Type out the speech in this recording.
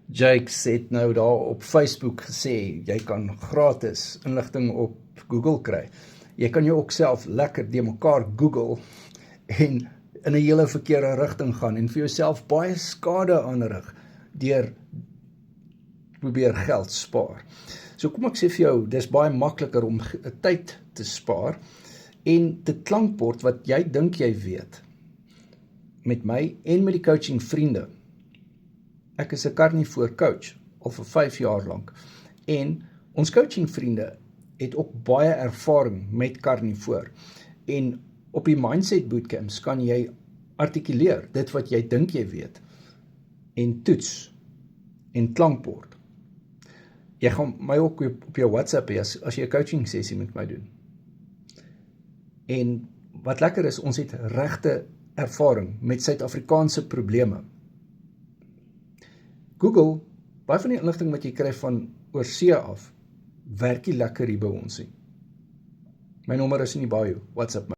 Jakes het nou daar op Facebook gesê, jy kan gratis inligting op Google kry. Jy kan jou ook self lekker de mekaar Google en in 'n hele verkeerde rigting gaan en vir jouself baie skade aanrig deur probeer geld spaar. So kom ek sê vir jou, dis baie makliker om tyd te spaar en te klankbord wat jy dink jy weet met my en met die coaching vriende. Ek is 'n carnivore coach al vir 5 jaar lank en ons coaching vriende het ook baie ervaring met carnivore en op die mindset bootcamps kan jy artikuleer dit wat jy dink jy weet en toets en klankbord. Jy gaan my ook op jou WhatsApp hê as jy 'n coaching sessie met my doen. En wat lekker is, ons het regte ervaring met Suid-Afrikaanse probleme. Google, baie van die inligting wat jy kry van oorsee af, werk nie lekker hier by ons nie. My nommer is in die bio, WhatsApp my.